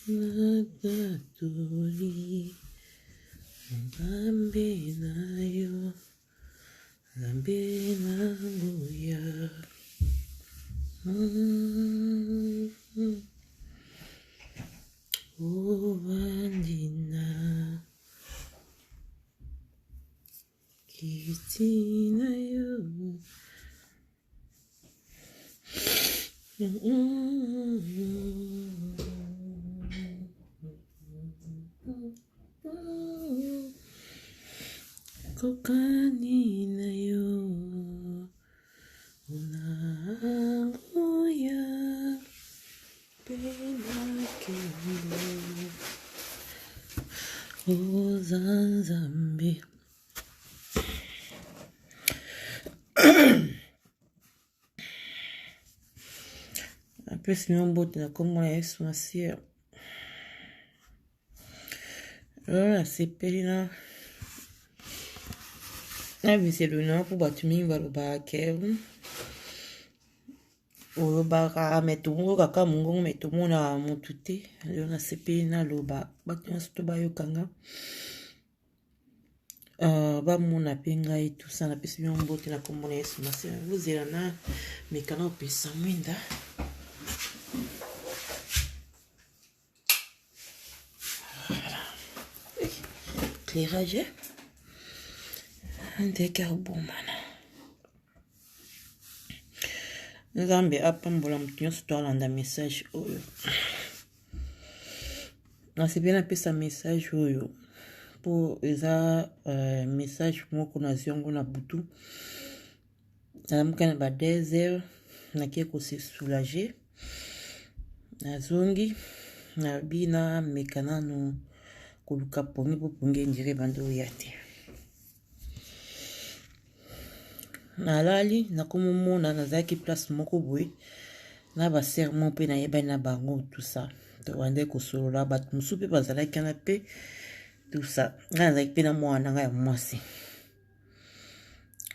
Natatuli Ngambe na yo Ngambe na nguya Ovandina Kitina yo Kokani na yo Unangoya Pena kendo Ozanzambe Après sinon botte na comme la Yesu masia la sepelina na biseluna pour batumi baloba ke oloba metumu kaka mungu metumu na mutute leo na sepelina loba batuna sto bayokanga bamona penga et tout ça na pesi mbote na comme la Yesu masia vous ira na mekana opesa mwinda éclairage des carbomana Nzambe apambola mutu nyonso toalanda message oyo nasepeli napesa message oyo po eza message moko nazwi yango na butu nalamuka na ba 2 heures nakie kose soulager nazongi nabina mekanano koluka pongi po pongi ndire bando yate nalali nakomomona nazaki place moko boye na ba sermon pe na yeba na bango tout ça to wande ko solola bat musupe bazalaki na pe tout ça nazaki pe na mwana nga ya mwasi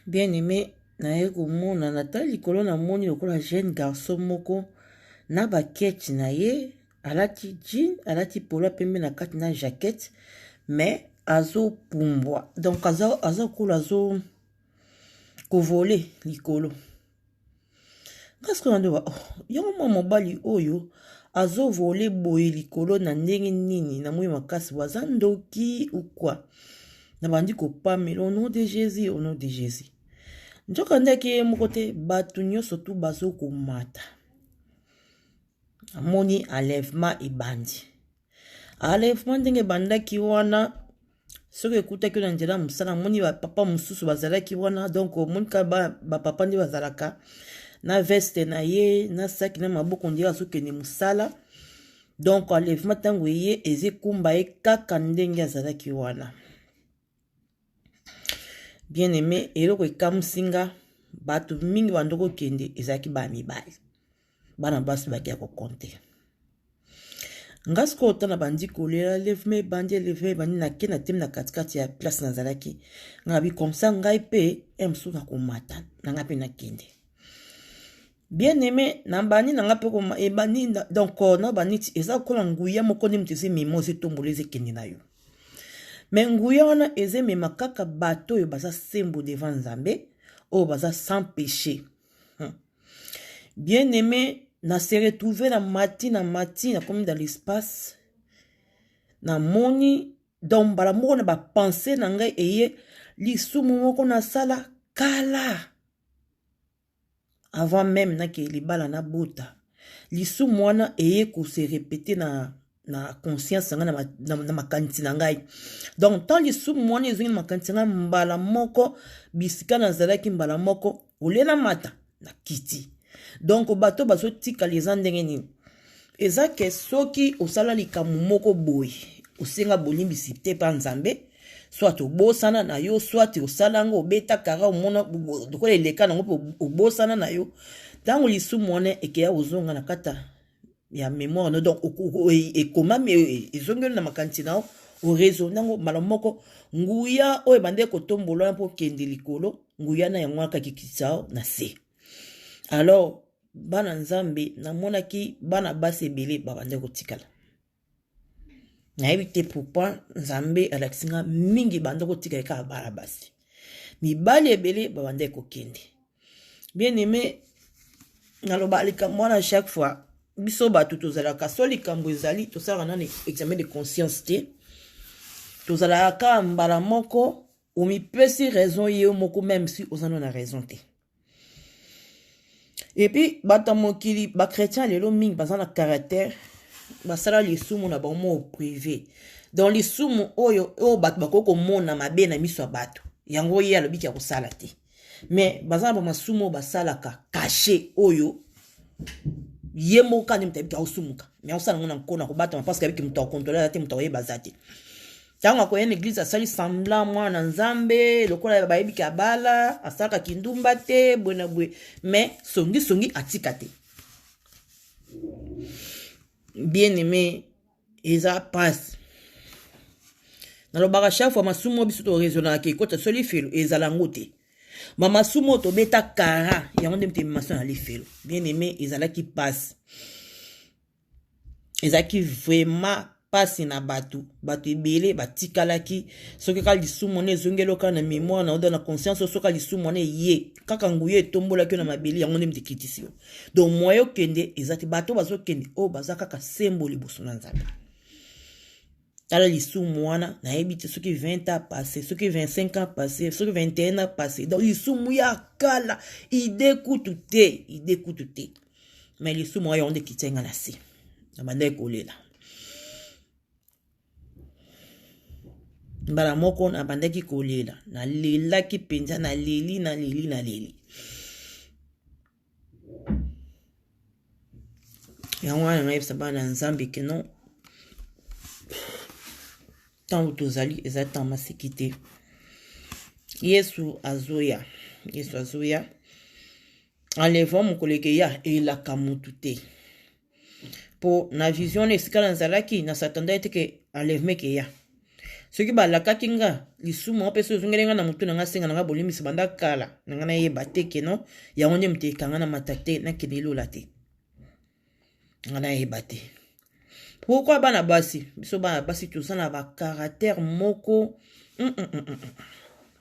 bien aimé na yeko mona natali likolo na moni lokola jeune garçon moko na ba ketch na ye alati jean alati polo pembe na kati na jaquette mais azo pumbwa donc azo kula azo ko voler likolo parce que ndo yango mobali oyo azo voler boye likolo na ndenge nini na moyi makasi waza ndoki ou quoi na bandi ko pamela au nom de Jésus au nom de Jésus njoka ndeki moko te batu nyonso tu bazo ko mata amoni enlèvement ebandi enlèvement ndenge bandaki wana soki ekutaki na nzela mosala moni bapapa mosusu bazalaki wana donc omonika bapapa nde bazalaka na veste na ye na saki na maboko ndenge azokende mosala donc enlèvement ntango eye ezekumba ye kaka ndenge azalaki wana bien aimé eloko ekamusinga bato mingi bandoko kende ezalaki bamibali bana basi bakia kokonte ngasko otana bandi kolela leveme bandi leve bandi na kena tem na katikati ya place nazalaki ngabi comme ça ngai pe emso na komata na ngapi na kende bien aimé na bani na ngapi ko ebani donc na bani eza kola nguya moko ni mtisi mimoze tomboleze kende na yo mais nguya wana eze mema kaka bato yo baza sembo devant Nzambe o baza sans péché bien aimé na se retrouver na mati comme dans l'espace na moni donc bala moko na ba penser na ngai eye lisumu moko na sala kala avant même na ke libala na bota lisumu wana eye ko se répéter na conscience nga na makanti na ngai donc tant lisumu wana ezongi na makanti nga mbala moko bisika na zalaki mbala moko olena mata na kiti donc bato baso tika les ndenge nini eza ke soki osala likamu moko boye osenga bolimbisi te pa Nzambe soit obosana na yo soit osala ngo obeta kara omona dokola eleka nango obosana na yo tango lisumu wana ekeya ozonga na kata ya mémoire no donc ekoma me ezongeli na makanti na o réseau nango mbala moko nguya oyo bande kotombola mpo kende likolo nguya na yango akakikisa na se alors bana Nzambe namonaki bana basi ebele babande kotikala nayebi te pourquoi nzambe alakisinga mingi banda kotika eka bala basi mibali ebele babanda kokende bien aimé naloba likambo wana chaque fois biso bato tozalaka so likambo ezali tosalaka nani examen de conscience te tozalaka mbala moko omipesi raison ye moko même si ozana na raison te. Et puis bato mokili ba chrétien lelo mingi baza na caractère basala lisumu na bango privé dans lisumu oyo bato bakoko mona mabe na miso ya bato yango ye alobiki ya kosala te mais baza na bamasumu basalaka caché oyo ye moko kandi mutu ayebiki akosumuka mais akosala ngo na nkona kobatama parce que ayebiki mutu akontrolera te mutu akoyeba te ntango akoya na église asali semblant mwana nzambe lokola bayebiki abala asalaka kindumba te bwe na bwe mais songi atika te. Bien aimé eza passe nalobaka chaque fois masumu biso to raisonnaka ekota so lifelo ezala ngo te mamasumu tobeta kara yango nde mute maso na lifelo. Bien aimé ezalaki passe ezalaki vraiment pasi na bato ebele batikalaki soki kaka lisumu wana ezongeloka na mémoire na oda na conscience soki lisumu wana ye kaka nguye etombolaki na mabeli yango nde mtekitisi yo donc moye okende ezati bato bazokende oyo baza kaka sembo liboso na nzambe tala lisumu wana nayebi te soki 20 ans passé soki 25 ans passé soki 21 ans passé donc lisumu ya kala idekutu te mais lisumu wana yango nde kitianga na se na banda ekolela mbala moko na bandaki kolela nalelaki mpenza naleli yango wana nayebisa bana na nzambe ke non ntango tozali eza ntango maseki te yesu azoya enlèvement mokolo ekeya elaka mutu te po na vision na esika na nzalaki na satanda ete ke enlèvement ekeya soki balakaki nga lisumu mpe so ezongeli nga na mutu na nga senga na nga bolimisi banda kala na nga nayeba te keno yango nde mutu ekanga na matate nakende elola te nga nayeba te. Pourquoi bana basi biso bana basi toza na bacaractère moko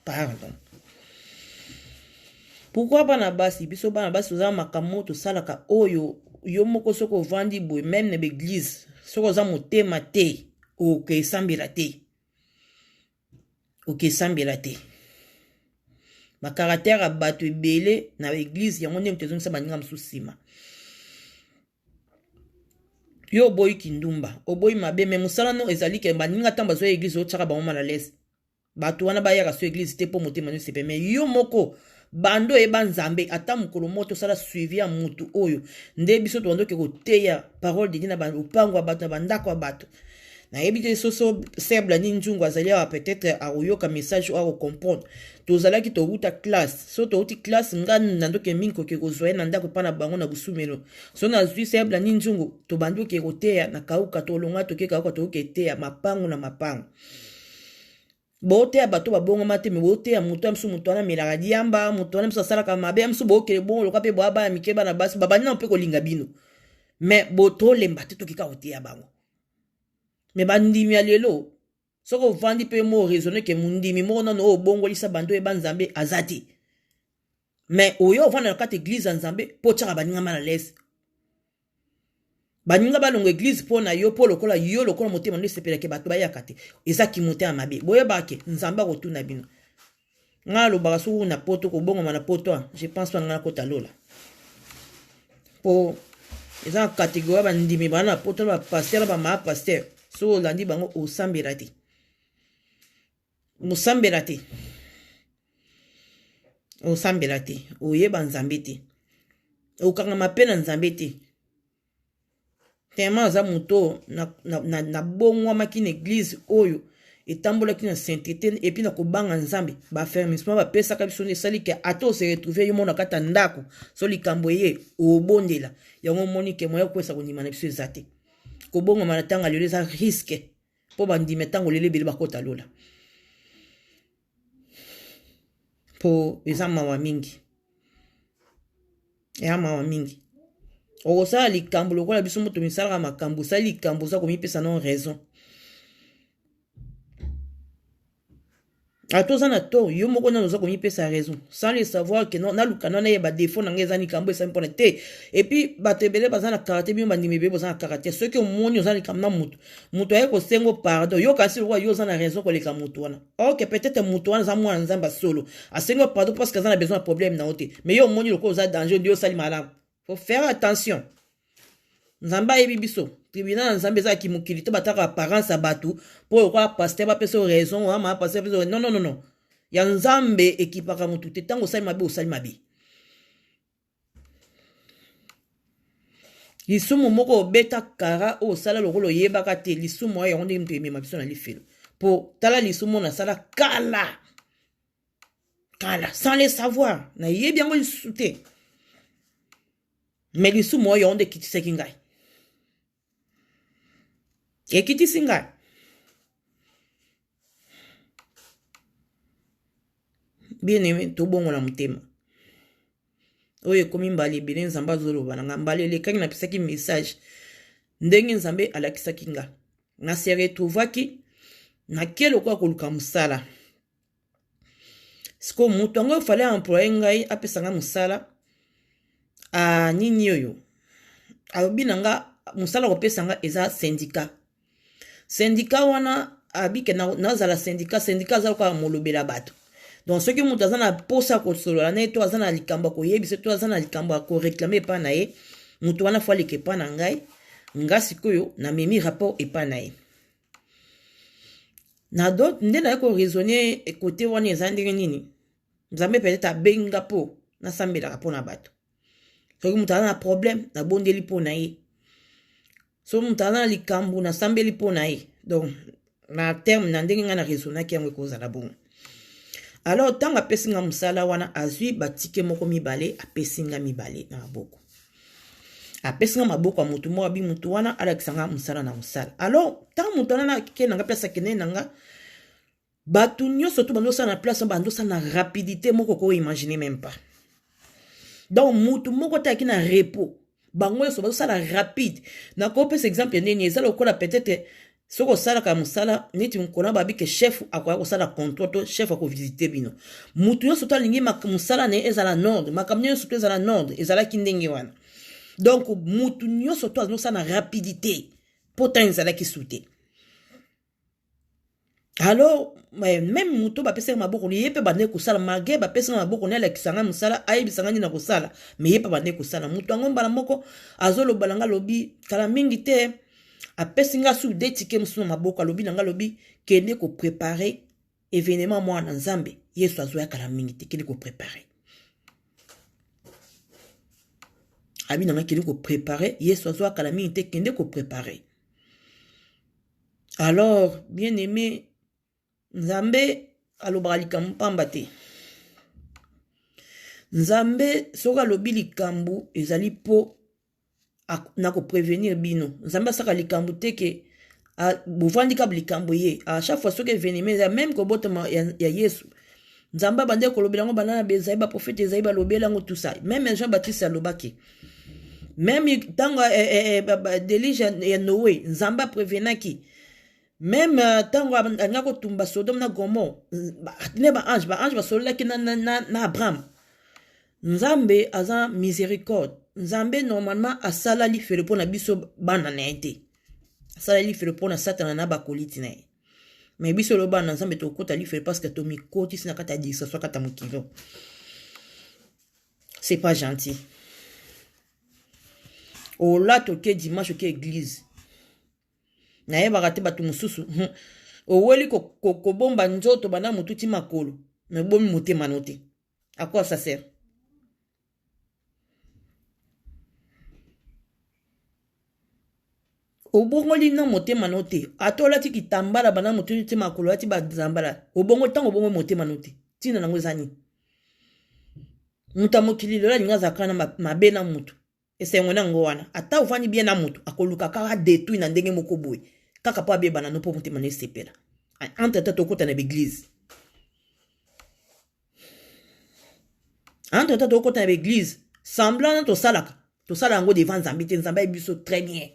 pardon pourquoi bana basi biso bana basi toza na makambo tosalaka oyo yo moko soko ovandi boye même na l'église soko oza motema te okesambela te bacaractère ya bato ebele na église yango nde mutu ezongisa baninga mosusu nsima yo oboyi kindumba oboyi mabe me mosala no ezali ke baninga ntango bazoya église otyaka bango mal à l'aise bato wana bayaka so église te mpo motema nyonso epe me yo moko bando eyeba nzambe ata mokolo moko tosala suivi ya mutu oyo nde biso tobandoke koteya parole de Dieu na lopango ya bato na bandako ya bato nayebi te soso sebla ni nzungu azali awa peut-être akoyoka message oyo akokomprendre tozalaki touta classe so touti classe nga nandoke mingi koke kozwa na ndako mpa na bango na busumelo so nazwi sebla ni nzungu tobandi oke koteya na kauka tolonga toke kauka toke teya mapango na mapango boteya bato babongama te me boteya moto ya mosu moto wana amelaka diamba moto wana mosu asalaka mabe ya mosu bookele bongo loka mpe boabaya mike bana basi babandi na mpe kolinga bino me botolemba te tokeka koteya bango. Me bandimi ya lelo soko ovandi pe mo raisonner ke mundimi mo nano obongolisa bando eba nzambe azati mais oyo ovanda na kati église ya nzambe po tshaka baninga mal à l'aise baninga balongo église po na yo po lokola yo lokola motema nde sepelake bato bayaka te eza kimote ya mabe boyebake nzambe akotuna bino nga alobaka soki na poto kobongama na poto je pense pa nga nakota lola po eza na kategorie ya bandimi bana na poto na bapaster na bamaa paster so olandi bango osambela te osambela te oyeba nzambe te okangama mpe na nzambe te tellement aza moto na bongwamaki na église oyo etambolaki na sainteté epi na kobanga nzambe bafermissement bapesaka biso nde esali ke ata ose retrouve yo mona kati ya ndako so likambo ye obondela yango omoni ke moya kokwesa kondima na biso eza te kobongama na ntango lelo eza riske mpo bandima ntango lelo ebele bakota lola mpo eza mawa mingi okosala likambo lokola biso moto misalaka makambo osali likambo oza komipesa non raison atozana to yo moko na noza komi pesa raison sans le savoir que non na lukana na ye ba défaut na ngeza ni kambo esa mpona te et puis batebele bazana karaté bi bandimi be bazana karaté ce que moni ozana kamna mutu mutu aye ko sengo pardon yo kasi roi yo zana raison ko leka mutu wana OK peut-être mutu wana za mwana nzamba solo a sengo pardon parce que zana besoin de problème na ote mais yo moni loko za danger dio sali malam faut faire attention nzamba yebi biso tribunal nzambe za ki mukili to bataka apparence abatu po kwa pasteur ba peso raison wa ma pasteur peso non non non non ya nzambe ekipaka mutu te tango sali mabe osali mabe lisumu moko beta kara o sala lokolo yebaka te lisumu ya onde mpe mema biso na lifelo po tala lisumu na sala kala sans le savoir na yebi yango lisute mais lisumu ya onde kitiseki ngai ekitisi ngai bien aimé tobongola motema oyo ekomi mbala ebele nzambe azoloba na nga mbala elekaki napisaki message ndenge nzambe alakisaki nga nase retrouvaki nakie lokola koluka mosala siko moto yango efale employe ngai apesanga mosala nini oyo alobi na nga mosala kopesa nga eza syndicat wana abike nazala syndicat aza lokola molobela bato donc soki moto aza na posa kosolola na ye to aza na likambo koyebisa to aza na likambo koreklame epa na ye moto wana fo aleka epa na ngai nga sikoyo namemi rapport epa na ye na do nde naye koraisonne ekote wana eza ndenge nini nzambe peut-être abenga mpo nasambelaka mpo na bato soki moto aza na problème nabondeli mpo na ye so moto aza na likambo nasambeli mpo na ye donc na terme na ndenge ngai na raisonnaki yango ekozala bongo alors ntango apesi nga mosala wana azwi batike moko mibale apesi nga mibale na maboko apesi nga maboko ya motu moko abi motu wana alakisa nga mosala na mosala alors ntango motu wana nakende na nga place akende na nga bato nyonso to bandosala na place bandosala na rapidité moko koimagine même pas donc motu moko taki na repos bango nyonso bazosala rapide nakopesa exemple ndeni eza lokola peut-être soko osalaka mosala neti mokona babi ke chef akoya kosala contrôle to chef akovisite bino mutu nyonso to alingi mosala na ye ezala nordre makambo nyonso to ezala nordre ezalaki ndenge wana donc mutu nyonso to azosala na rapidité mpo ntango ezalaki sute alors même mutu bapesaka maboko ye mpe bande kosala malgré bapesaka maboko ne alakisanga mosala ayebisanga nini na kosala me ye mpe bande kosala mutu yango mbala moko azoloba na nga lobi kala mingi te apesi nga su de tike mosusu na maboko alobi na nga lobi kende koprepare événement mwana nzambe yesu azoyakala mingi te kende koprepare abi na nga kende koprepare yesu azoyakala mingi te kende koprepare alors bien aimé nzambe alobaka likambo pamba te nzambe soki alobi likambo ezali mpo na koprevenir bino nzambe asaka likambo te ke bovandi kaba likambo ye a chaque fois soki événement eza même kobotama ya yesu nzambe abande kolobela yango banana bezali baprofete ezali balobela yango tout ça même Jean Baptiste alobaki même ntango delige ya Noé nzambe aprevenaki même ntango alinga kotumba Sodome na Gomorrhe ne baange basololaki na Abraham nzambe aza miséricorde nzambe normalement asala lifelo mpona biso bana na ye te asala lifelo mpona satana na bakoliti na ye mais biso lo bana nzambe tokota lifelo parce que tomikotisi na kati ya distraction kati ya mokilo c'est pas gentil ola toke dimanche oke église nayebaka te bato mosusu oweli kobomba nzoto bana motu ti makolo me bomi motema no te à quoi ça sert obongoli na motema no te atola ti kitambala bana motu ti makolo ati bazambala obongo tango obongo motema no te tina nango ezani muta mokili lola linga zaka na mabe na mutu esengo nango wana ata ufani bien na mutu akoluka kaka détruit na ndenge moko boye kaka po abeba na no po motema ne sepela entre temps tokota na église entre temps tokota na église semblant na tosala yango devant nzambe te nzambe ayebiso très bien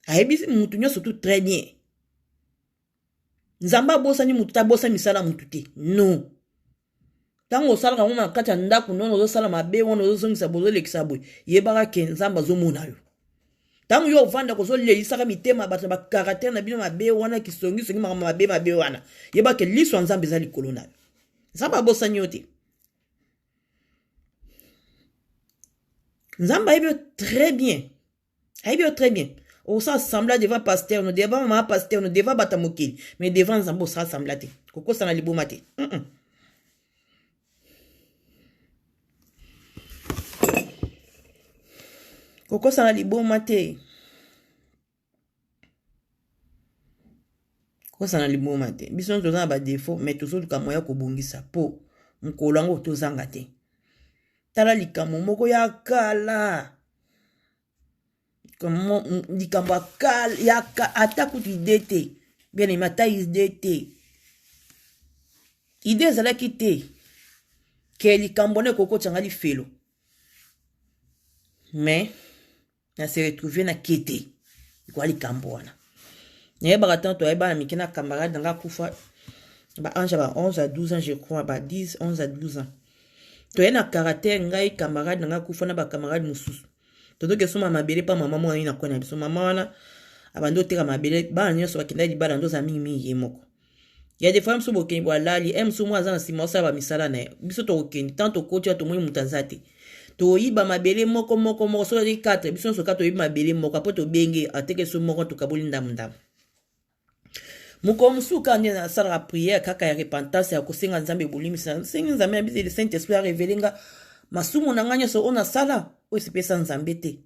ayebisi mutu nyonso tout très bien Nzamba bosani mutu ta bosa misala mutu te. Non. Tango osala ka ngoma kati ya ndako nono ozosala mabe wana ozosongisa bozo lekisa boy. Yebaka ke nzamba azomona yo. Tango yo ovanda ko zolelisaka mitema bato ba caractère na bino mabe wana kisongi songi mabe wana. Yebaka ke liso nzamba ezali likolo na yo. Nzamba bosani yo te. Nzamba ayebi très bien. Ayebi très bien. On s'assemble devant pasteur, nous devant ma pasteur, nous devant batamokili, mais devant Nzambo ça assemble te. Koko sana liboma te. Koko sana liboma te. Koko sana liboma te. Biso tozana ba défaut, mais tozo luka moya ko bongisa po mukolo ngo tozanga te. Tala likamo moko ya kala. Comment likambo akala ya atakutu idete. Bien imata idete. Ide ezalaki te. Ke likambo ne koko tsangali felo. Mais na se retrouver na kete. Kwa likambo wana. Nayeba tanto ayeba na mikina camarade nga kufa ba anja ba 11 à 12 ans je crois ba 10 11 à 12 ans. To yana caractère ngai camarade nga kufa na ba camarade mususu. Todo ke suma mabele pa mama mwana ina kona biso mama wana abando teka mabele ba nyoso bakenda libala ndo za mingi moko. Ya des femmes sobo ke bolali em sumo azana sima osaba misala na biso to kendi tanto kocha to mwe mutanzate. To yiba mabele moko so di 4 biso so kato yiba mabele moko apoto benge ateke so moko to kabuli ndamndam. Muko musuka ndi na sala prière kaka ya repentance ya kosenga nzambe bolimisa senga nzambe abisi le Saint Esprit a révélenga masumu na nganya so ona sala o espesa nzambe te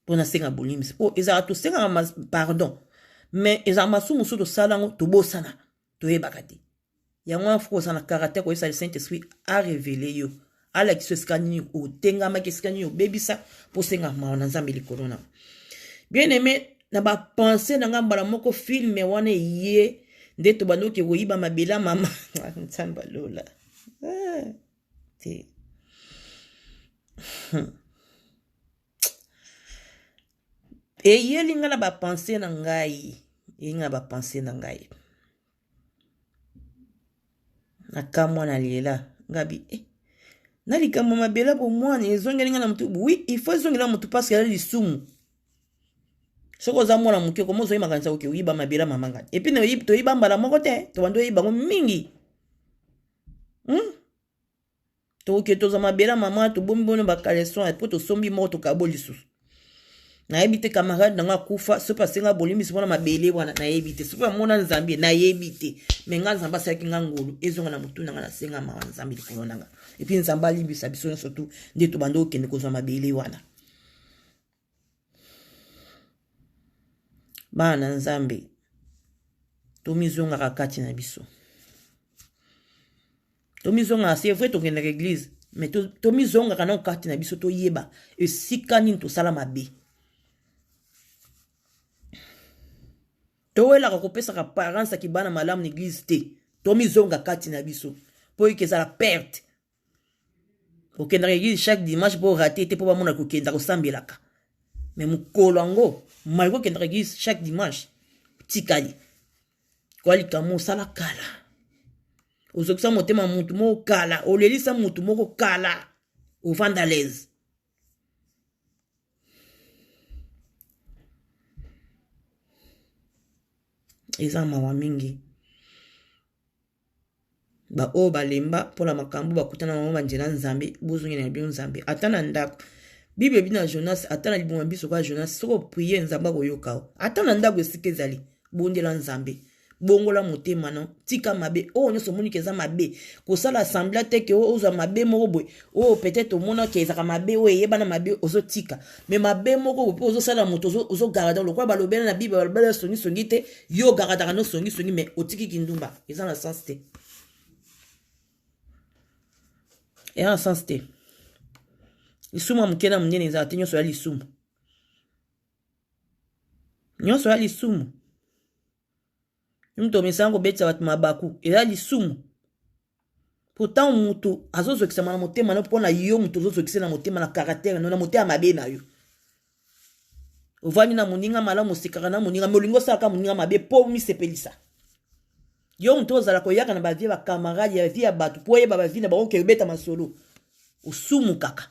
pona senga bolimisa po ezala to senga pardon mais ezala masumu so to sala ngo to bosana to yebaka te ya ngwa fko sana caractère ko le Saint Esprit a révélé yo ala kiso skani o tenga ma kiskani yo bebisa po senga ma na nzambe likolo na bien aimé na ba penser na ngamba moko film wana ye ndeto baloki koyiba mabela mama ntsamba lola te e yeli ngala ba penser na ngai inga ba penser na ngai na kamwa na lela ngabi na likambo mabela bo mwana ezongeli ngana mutu oui il faut ezongela mutu parce que elle lisumu soko za mwana muke ko mozo yimakanisa oke uyiba mabela mamanga et puis ne yib to yiba mbala moko te to bando yiba ngo mingi to oke to za mabela mama to bombi bono bakaleson et puis to sombi moko to kabolisu na yebite camarade na kufa so pasenga bolimi sibona mabele wana na yebite so pa mona nzambi na yebite menga nzamba saki ngangolo ezonga na mutu na senga ma nzambi likolo nanga et puis nzamba libisa biso surtout ndeto bando okende ko za mabele wana bana nzambe tomizonga kakati na biso tomizonga c'est vrai to kende l'église mais tomizonga kana kakati na biso to yeba esika nini to sala mabe to wela ko pesa ka parents ki bana malamu na église te tomizonga kakati na biso po ikeza la perte okenda l'église chaque dimanche pour rater te po ba mona ko kenda ko sambelaka mais mukolo ngo malgré que l'église chaque dimanche tikali kwa likamu sala kala ozokisa motema mutu moko kala olelisa mutu moko kala ovandalaise eza mawa mingi ba o balemba pona makambo bakutana na mama njela nzambe bozongi na bio nzambe atana ndako Bible bina Jonas atana liboma biso kwa Jonas soko prier nzamba koyoka atana ndako esike ezali bondela nzambe bongola motema no tika mabe o nyoso moni keza mabe kosala assembler te ke oza mabe moko boy o peut-être omona keza ka mabe o yeba na mabe ozo tika mais mabe moko bo ozo sala moto ozo garder lokwa balobela na Bible balobela songi te yo garder no songi mais otiki kindumba eza na sens te et en sens te lisumu mukena munene nza atenyo so ya lisumu nyoso ya lisumu mto misango betsa bat mabaku eza lisumu pourtant mutu azozo kisama na motema no pona yo mutu azozo kisena na motema na caractère no na motema mabe na yo ovani na muninga malamu sikaka na muninga molingo saka muninga mabe po mi sepelisa Yo on tozala ko yaka na ba vie ba camarade ya vie ya batu po yeba ba vie na ba oke beta masolo. Usumu kaka.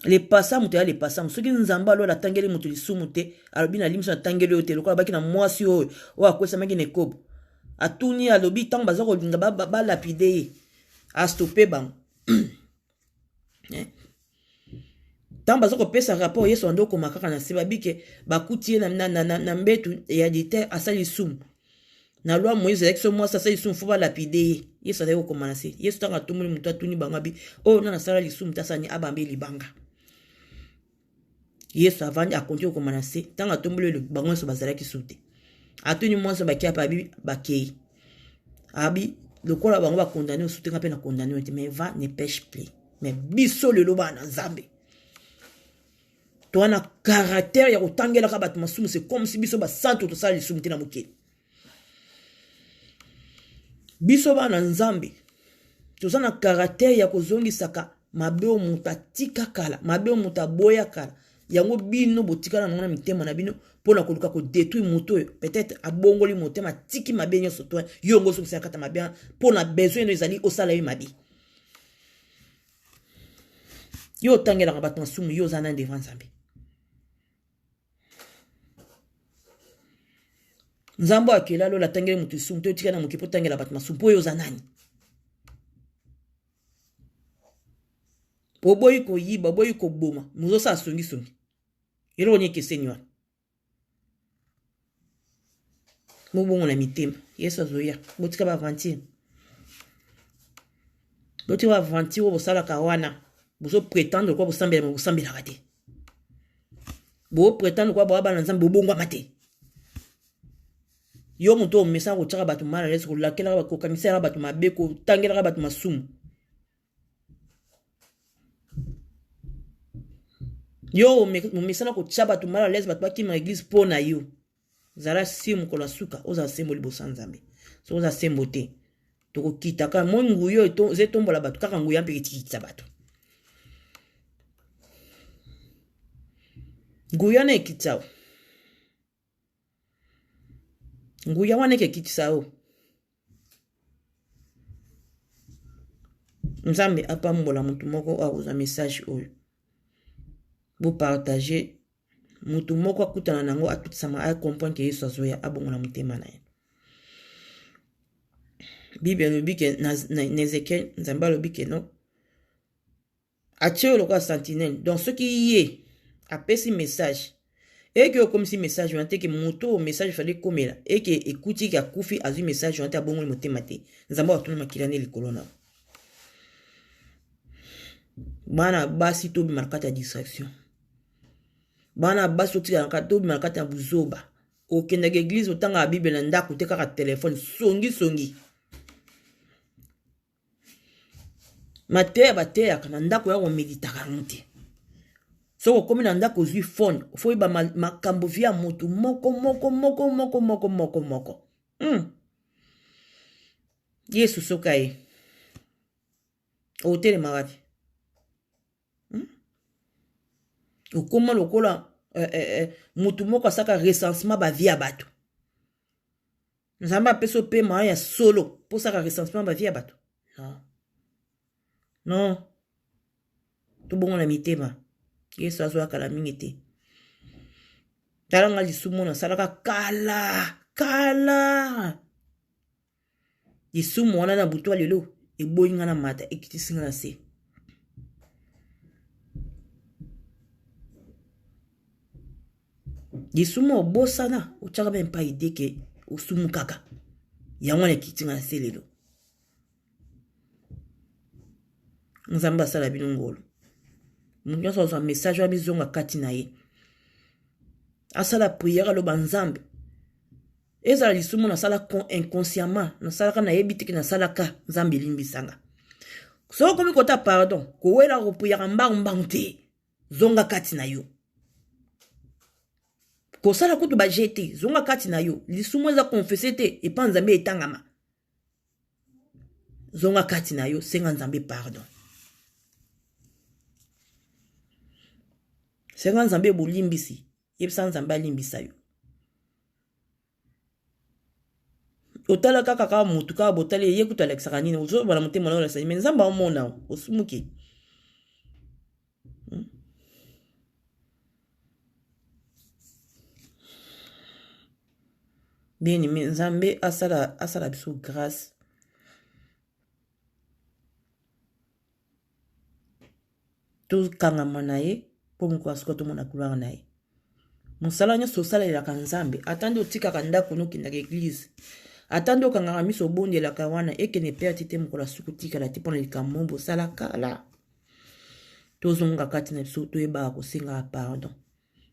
Les passants mutu ya les passants soki nzamba lo la tangeli mutu lisumu te alobi na limso na tangeli yo te lokola baki na mwasi oyo o akwesa maki ne kobo atuni alobi tango baza kolinga ba lapide ye a stopper bango tango baza kopesa rapport yeso ando koma kaka na se babike bakuti ye na mbetu ya dite asali sumu na loi Moïse avec ce mois ça c'est ils faut lapide ye yeso aza kokoma na se yeso tango atumuli mutu atuni bango bi o na sala lisumu tasani abambe libanga Yesu avant a continué comme menacé tant a tombé le bangon sur bazala qui sauté a tenu moi sur bakia pabi bakei abi le quoi la bango va condamner au soutien peine condamner mais va ne pêche plus mais biso le loba na zambe toi na caractère ya kotangela ka batuma sumu c'est comme si biso ba santo to sala lisumu te na mokeli biso ba na nzambe to sana caractère ya kozongisaka mabe o mutatika kala mabe o mutaboya kala yango bino botikala na mitema na bino pona koluka ko détruire moto peut-être abongoli motema tiki mabe nyoso to yongo so kata mabe pona besoin no ezali osala yo mabe yo tangela ka batma sumu yo zana devant Nzambe Nzambo akela lo la tangela mutu sumu to tika na mukipo tangela batma sumu po yo zanani boboyi ko yiba boboyi ko boma muzo sa songi elo ni kesenyo mubongo na mitema yeso zoya botika ba aventure botika ba aventure wo sala kawana bozo prétendre quoi bosambela kate bo prétendre quoi ba na Nzambe bobongwa mate yo muto mesa ko tsaka batu mala leso ko lakela ba ko kamisa batu mabe ko tangela batu masumu yo misala ko tshaba tu mala les bat baki ma église pona yo zala simu ko la suka oza sembo libosa Nzambe so oza sembo te to ko kitaka mo nguyo to zetombola batu kaka nguya mpe kitisa batu nguya na kitao nguya wane ke kitisao Nzambe apambola mutu moko akoza message oyo vous partagez mutu moko akutana nango atutisama a comprendre que Yesu azoya abongo na mutema na ye Bible lobi ke na Ezekiel Nzambe lobi ke non atie le roi sentinelle donc ce qui y apesi message et que comme si message on que muto message fallait comme là et que écouti ka kufi azu message on abongo na mutema te Nzambe atuna makilane likolo na bana basi to bi markata distraction bana baso tika na kato makata buzoba okenda église otanga bible na ndako te kaka téléphone songi mateya bateya kana ndako ya ko meditaka nte soko komi na ndako zui phone fo ba makambo via motu moko Yesu sokai hôtel maravi okoma lokola mutu moko asaka recensement ba via bato Nzamba peso pe ma ya solo pour saka recensement ba via bato non to bongo na mitema Yesu azwa kala mingi te talanga lisumu na salaka kala lisumu wana na butwa lelo eboyinga na mata ekitisinga na se Yisumo bosana uchaka même pas idée que usumu kaka yangwana kitinga selelo Nzamba sala binongolo munyo so message wa bizonga kati na ye asala prière lo banzambe ezala lisumu na sala inconsciemment na sala kana yebitiki na sala ka Nzambe limbisanga so komi kota pardon ko wela ko prière mbang te zonga kati na yo ko sala kutu ba jete zonga kati na yo lisumu za confesser te e pa Nzambe etangama zonga kati na yo senga Nzambe pardon senga Nzambe bolimbisi yebisa Nzambe alimbisa yo otala kaka kaka mutu kaka botali ye kutu alekisaka nini ozobala motema na olekisa me nzambe aomona osumuki bien aimé nzambe asala biso grâce tokangama na ye mpo moko asuka tomona gloire na ye mosala nyonso osalelaka nzambe atandi otikaka ndako nokendaka eglize atandi okangaka miso obondelaka wana ekene mpe ati te mokolo asuku tikala te mpona likambo bosala kala tozonga kati na biso toyebaka kosengaka pardon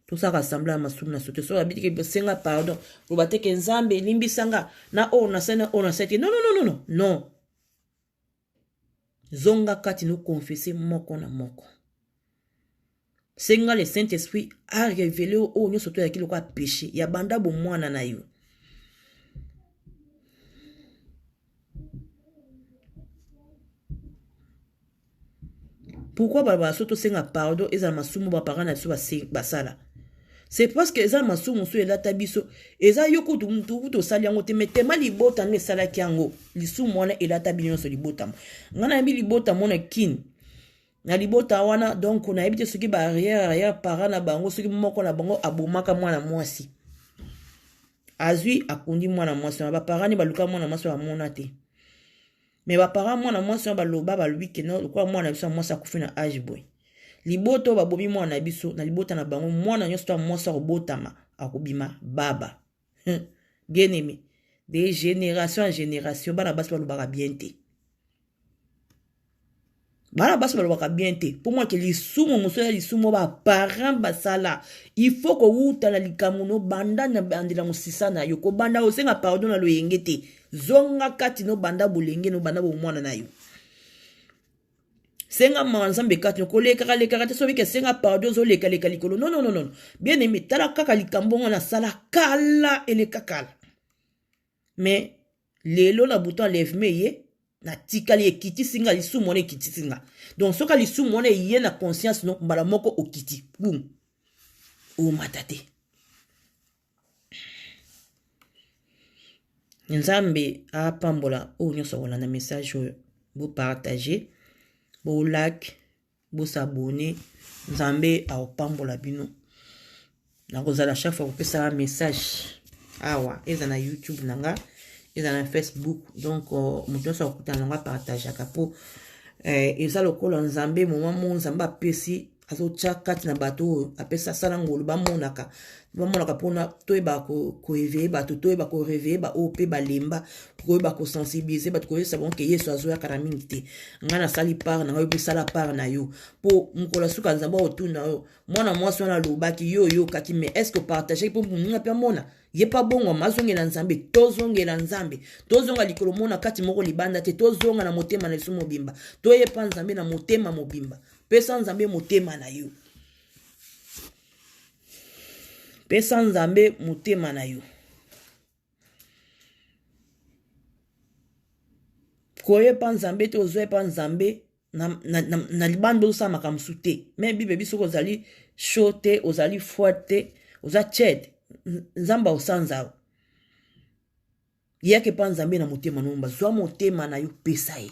tosaka assemble ya masumu na sote soki abitiki bosenga pardon loba teke nzambe elimbisanga na oyo nasali na oyo nasali te non zonga kati nokonfese moko na moko senga le Saint-Esprit a révélé oyo nyonso toyaki lokola péché ya banda bomwana na yo pourquoi bala baso tosenga pardon ezala masumu baparent na biso basala c'est parce que eza masumu so elata biso eza yo kutu mutu tosali yango te me tema libota nde esalaki yango lisumu wana elata bino nyonso libotama ngai nayebi libotama wana kini na libota wana donc nayebi te soki arrière parent na bango soki moko na bango abomaka mwana mwasi azwi akundi mwana mwasi wana baparent ne baluka mwana mwasi bamona te me baparent mwana mwasi wana baloba balobi ke lokola mwana biso mwasi akufi na age boy liboto babomi mwana na biso na libota na bango mwana nyonso to mwasi akobotama akobima baba bien aimé de génération en génération bana basi balobaka bien te bana basi balobaka bien te pour moi ke lisumu moso ya lisumu baparent basala il faut kowuta na likambo no banda na bandela mosisa na yo kobanda osenga pardon na loyenge te zonga kati no banda bolenge no banda bomwana na yo senga manzambe kati no koleka te sobi ke senga pardon zo leka likolo non bien aimé tala kaka likambo na sala kala eleka kala mais lelo na bouton lève me ye na tikali ekiti singa lisumu wana ekiti singa donc soka lisumu wana ye na conscience no mbala moko okiti boum omata te nzambe apambola oyo nyonso kolanda message oyo bopartage bolike bosabone nzambe aopambola bino nakozala chaque fois kopesa message awa eza na YouTube nanga eza na Facebook donc moto nyonso akutana nanga partageaka mpo eza lokola nzambe moma mo nzambe apesi azotia kati na bato oyo apesa asala ngolu bamonaka mpona toyeba koeveye bato toyeba koreveye baoyo mpe balemba koyeba kosensibilize bato koyebisa bango ke yesu azoyaka na mingi te ngai nasali part na ngai yo mpe sala part na yo mpo mokolo suka nzambe aotuna yo mwana mwasi wana alobaki yo oyokaki mais est ce que opartageki mpo moninga mpe amona ye pa bongwama azongela nzambe tozonga likolo mona kati moko libanda te tozonga na motema na biso mobimba toyepa nzambe na motema mobimba pesa nzambe motema na yo pesa nzambe motema na yo koyepa nzambe te ozoyepa nzambe na libanda osala makambo te me bible biso ozali sho te ozali foi te oza tiede nzambe osanza yake pa nzambe na motema nomba zwa motema na yo pesa ye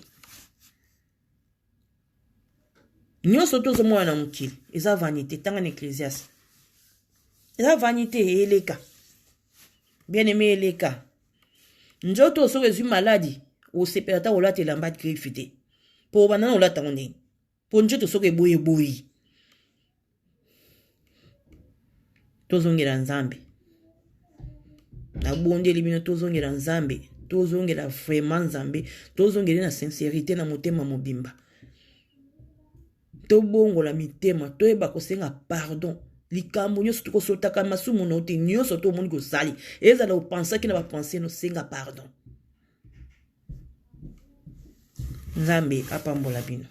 nyonso tozomona na mokili eza vanité tanga na ecclésiaste eza vanité eleka bien aimé eleka nzoto soki ezwi maladi osepela ta olata elamba grife te mpo bandana olata ngo ndenge mpo nzoto soki eboyi tozongela nzambe nabondeli bino tozongela nzambe tozongela vraiment nzambe tozongela na sincérité na motema mobimba tobongola mitema toyeba kosenga pardon likambo nyonso tokosotaka masumu na te nyonso tomoni kosali ezala opensaki na bapense no senga pardon nzambe apambola bino